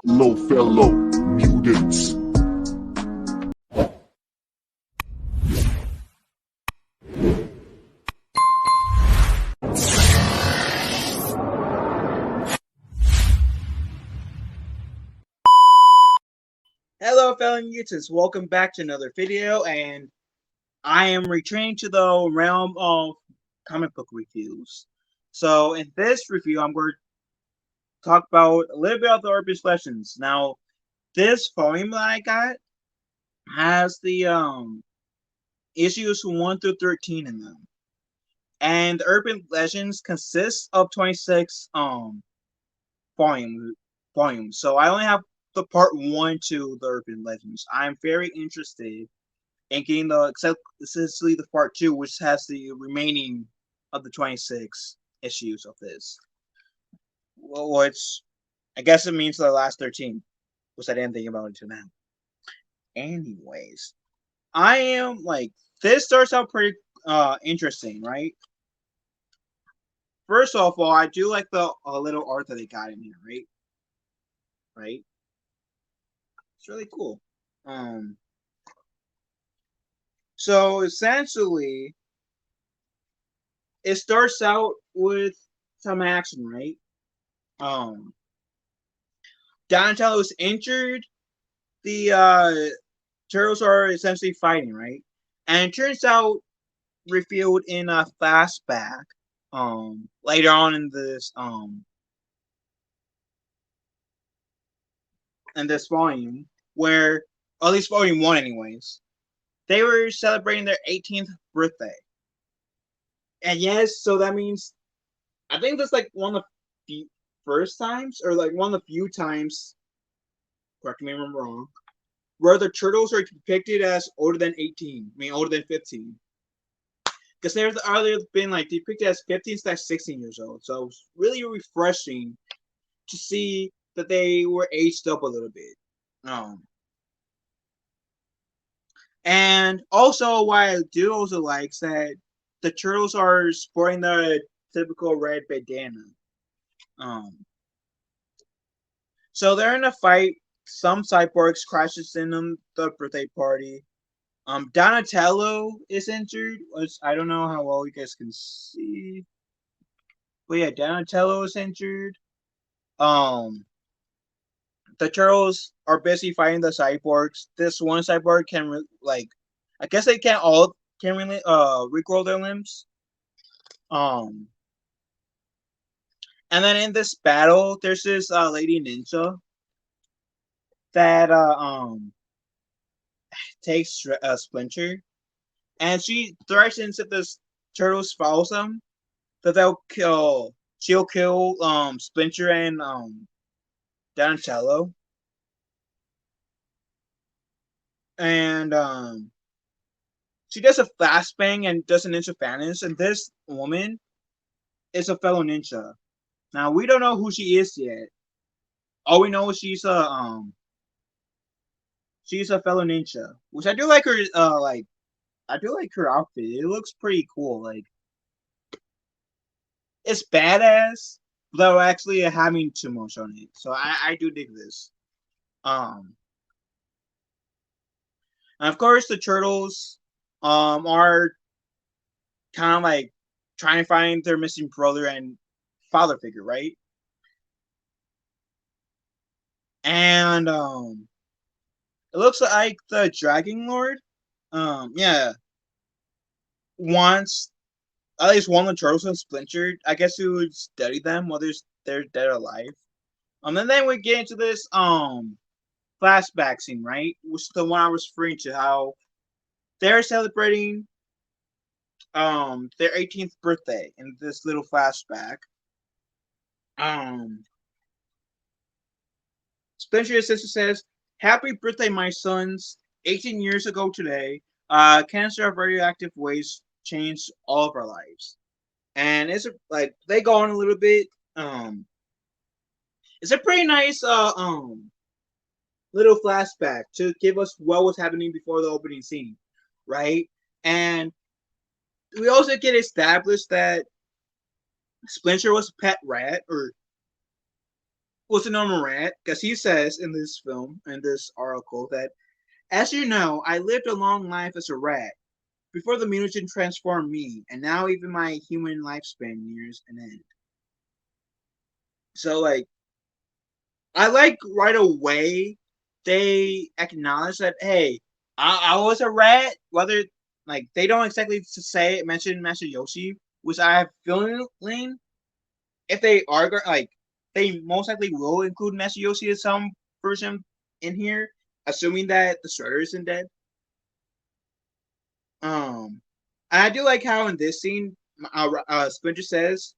Hello, fellow mutants. Hello, fellow mutants. Welcome back to another video, and I am returning to the realm of comic book reviews. So, in this review, I'm going to talk about a little bit of the Urban Legends. Now, this volume that I got has the issues 1 through 13 in them, and the Urban Legends consists of 26 volumes. So, I only have the part 1 to the Urban Legends. I'm very interested and getting essentially the part 2, which has the remaining of the 26 issues of this. Well, which I guess it means the last 13, which I didn't think about until now. Anyways, I am this starts out pretty interesting, right? First of all, I do like the little art that they got in here, right? Right? It's really cool. So essentially, it starts out with some action, right? Donatello is injured. The turtles are essentially fighting, right? And it turns out, revealed in a flashback, later on in this volume, where, or at least volume 1 anyways, they were celebrating their 18th birthday. And yes, so that means, I think that's like one of the first times, or like one of the few times, correct me if I'm wrong, where the turtles are depicted as older than 18. I mean, older than 15. Because there's earlier been like depicted as 15/16 years old. So it's really refreshing to see that they were aged up a little bit. And also, what I do also like is that the turtles are sporting the typical red bandana. So they're in a fight. Some cyborgs crashes in the birthday party. Donatello is injured, which I don't know how well you guys can see. But yeah, Donatello is injured. Um, the turtles are busy fighting the cyborgs. This one cyborg can I guess they can't all can really regrow their limbs. Um, and then in this battle, there's this lady ninja that takes a Splinter, and she threatens if this turtles follows them that they'll kill. She'll kill Splinter and Donatello, and she does a fast bang and does a ninja vanish. And this woman is a fellow ninja. Now we don't know who she is yet. All we know is she's a fellow ninja, which I do like her. I do like her outfit. It looks pretty cool. Like it's badass without actually having too much on it. So I do dig this. And of course the turtles are kind of like trying to find their missing brother and father figure, right? And it looks like the Dragon Lord, yeah, wants at least one of the turtles and splintered. I guess he would study them whether they're dead or alive. And then we get into this flashback scene, right? Which is the one I was referring to, how they're celebrating their 18th birthday in this little flashback. Um Spencer's sister says, "Happy birthday, my sons. 18 years ago today, cancer of radioactive waste changed all of our lives." And it's like they go on a little bit. It's a pretty nice little flashback to give us what was happening before the opening scene, right? And we also get established that Splinter was a pet rat, or was a normal rat because he says in this film, in this article, that as you know, I lived a long life as a rat before the mutant transformed me, and now even my human lifespan nears an end. So, like, I like right away they acknowledge that, hey, I was a rat. Whether like they don't exactly say mention Master Yoshi, which I have feeling if they are like they most likely will include Master Yoshi as some version in here, assuming that the Shredder isn't dead. And I do like how in this scene, Splinter says,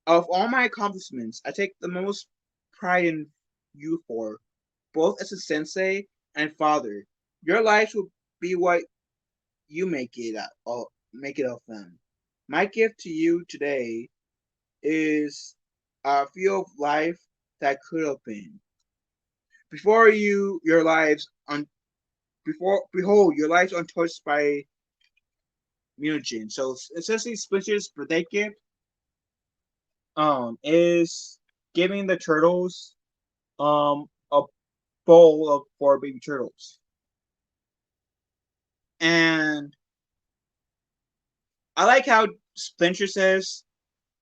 "Of all my accomplishments, I take the most pride in you four, both as a sensei and father. Your lives will be what you make it of them. My gift to you today is a feel of life that could have been. Before you, your lives before behold your lives untouched by mutagen." So essentially, Splinter's birthday gift is giving the turtles a bowl of 4 baby turtles. And I like how Splinter says,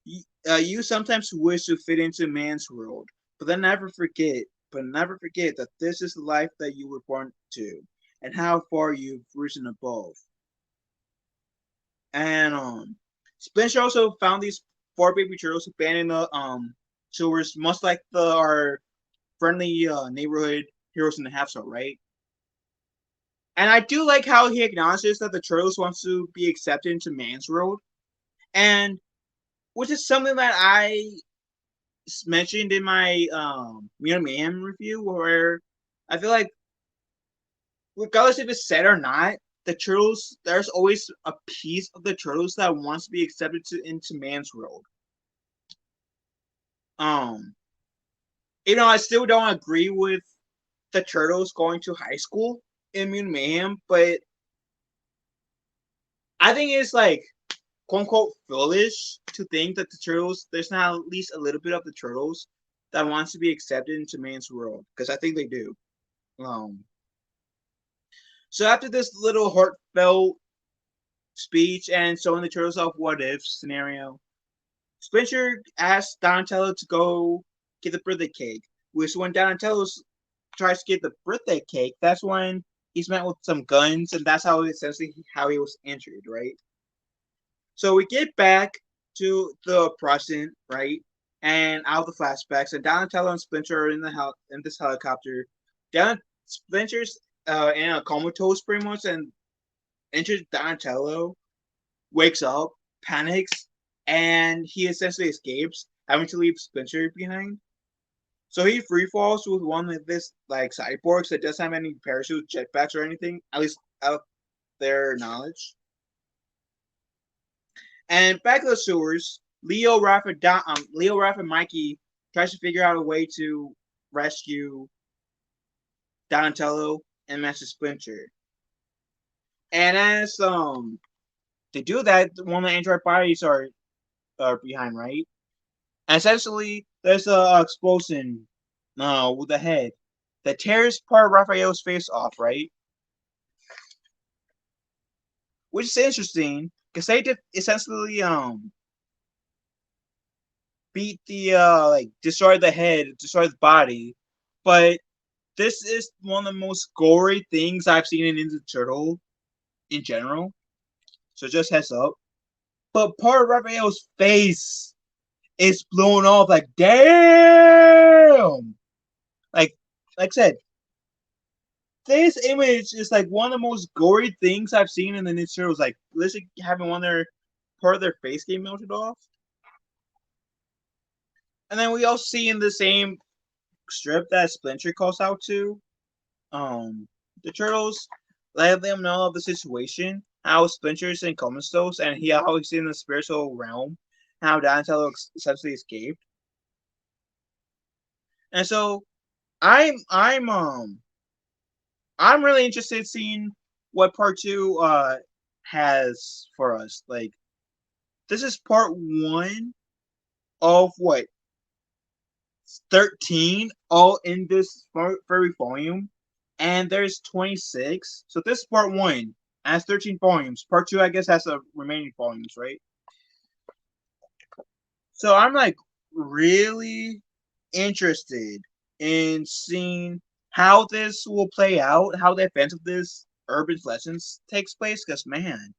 "You sometimes wish to fit into man's world, but then never forget that this is the life that you were born to, and how far you've risen above." And Splinter also found these 4 baby turtles abandoned in the sewers, much like our friendly neighborhood heroes in the half cell, right? And I do like how he acknowledges that the turtles wants to be accepted into man's world, and which is something that I mentioned in my Mutant Mayhem review, where I feel like regardless if it's said or not, the turtles there's always a piece of the turtles that wants to be accepted into man's world. Um, I still don't agree with the turtles going to high school in Mutant Mayhem, but I think it's like quote unquote foolish to think that the turtles there's not at least a little bit of the turtles that wants to be accepted into man's world, because I think they do. Um, so after this little heartfelt speech and showing the turtles off what if scenario, Spencer asks Donatello to go get the birthday cake. Which when Donatello tries to get the birthday cake, that's when he's met with some guns, and that's how essentially how he was injured, right? So we get back to the present, right? And out of the flashbacks, and Donatello and Splinter are in this helicopter. Splinter's in a comatose pretty much, and enters Donatello, wakes up, panics, and he essentially escapes, having to leave Splinter behind. So he free falls with one of this like cyborgs that doesn't have any parachute, jetpacks, or anything, at least out of their knowledge. And back to the sewers, Leo, Raph, and Mikey tries to figure out a way to rescue Donatello and Master Splinter. And as they do that, one of the android bodies are behind, right? And essentially, there's a explosion with the head that tears part of Raphael's face off, right? Which is interesting because they did essentially beat the like destroy the head, destroy the body, but this is one of the most gory things I've seen in Ninja Turtle in general. So just heads up. But part of Raphael's face is blown off. Like damn. Like I said, this image is like one of the most gory things I've seen in the Ninja Turtles. Like literally having one of their part of their face get melted off. And then we also see in the same strip that Splinter calls out to the turtles, let them know of the situation, how Splinter's in comatose, and how he's in the spiritual realm, how Donatello essentially escaped. And so I'm I'm um I'm really interested in seeing what part two has for us. Like this is part one of what 13 all in this furry volume, and there's 26. So this is part one. Has 13 volumes. Part two, I guess, has the remaining volumes, right? So I'm like really interested in seeing how this will play out, how the events of this Urban Legends takes place. Because man,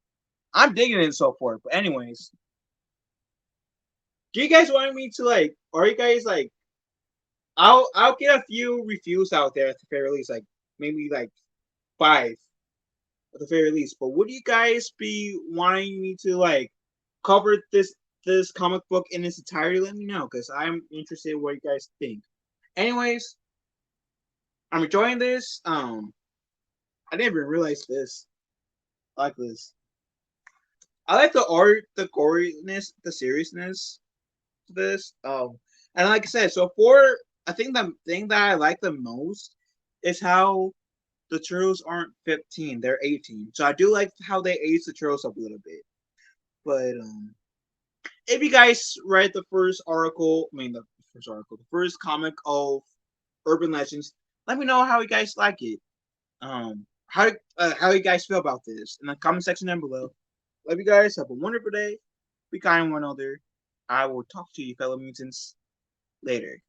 I'm digging it so far. But anyways, do you guys want me to like? Are you guys like? I'll get a few reviews out there at the very least, like maybe like 5 at the very least. But would you guys be wanting me to like cover this comic book in its entirety? Let me know, because I'm interested in what you guys think. Anyways, I'm enjoying this. I didn't even realize this. I like this. I like the art, the goriness, the seriousness to this. And like I said, so for I think the thing that I like the most is how the Turtles aren't 15; they're 18. So I do like how they age the Turtles up a little bit. But if you guys read the first article, the first comic of Urban Legends, let me know how you guys like it. How you guys feel about this in the comment section down below. Love you guys. Have a wonderful day. Be kind to one another. I will talk to you, fellow mutants, later.